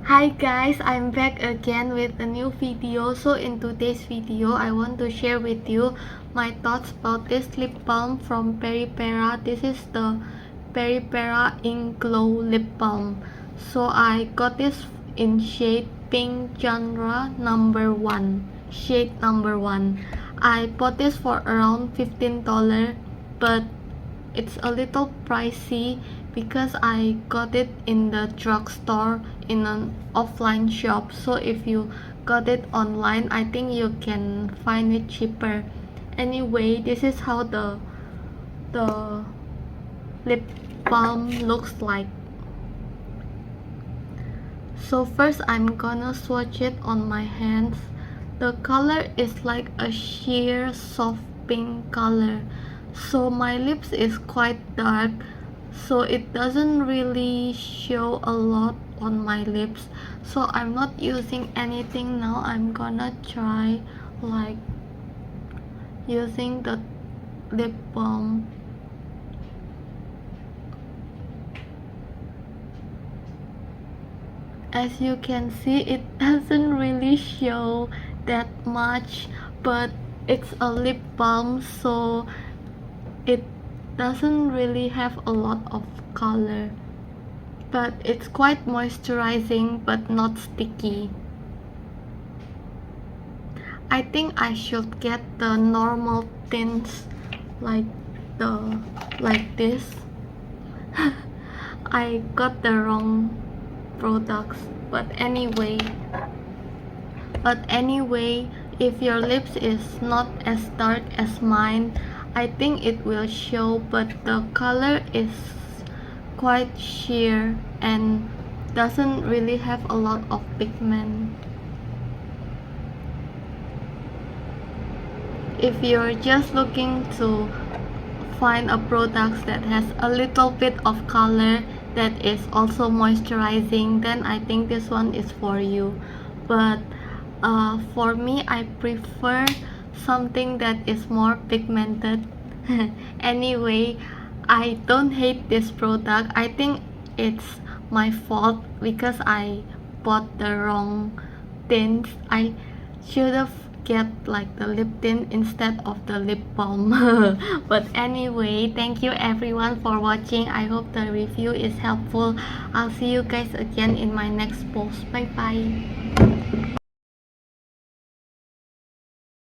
Hi guys, I'm back again with a new video. So in today's video, I want to share with you my thoughts about this lip balm from Peripera. This is the Peripera Ink Glow Lip Balm. So I got this in shade Pink Genre number 1. Shade number 1. I bought this for around $15, but it's a little pricey because I got it in the drugstore in an offline shop. So if you got it online, I think you can find it cheaper. Anyway, this is how the lip balm looks like. So first I'm gonna swatch it on my hands. The color is like a sheer soft pink color. So my lips is quite dark, so it doesn't really show a lot on my lips. So I'm not using anything now. I'm gonna try like using the lip balm. As you can see, it doesn't really show that much, but it's a lip balm, so it doesn't really have a lot of color, but it's quite moisturizing but not sticky. I think I should get the normal tints like this. I got the wrong products, but anyway, if your lips is not as dark as mine, I think it will show, but the color is quite sheer and doesn't really have a lot of pigment. If you're just looking to find a product that has a little bit of color that is also moisturizing, then I think this one is for you. But for me, I prefer something that is more pigmented. Anyway, I don't hate this product. I think it's my fault because I bought the wrong tints. I should have get like the lip tint instead of the lip balm. But anyway, thank you everyone for watching. I hope the review is helpful. I'll see you guys again in my next post. Bye bye.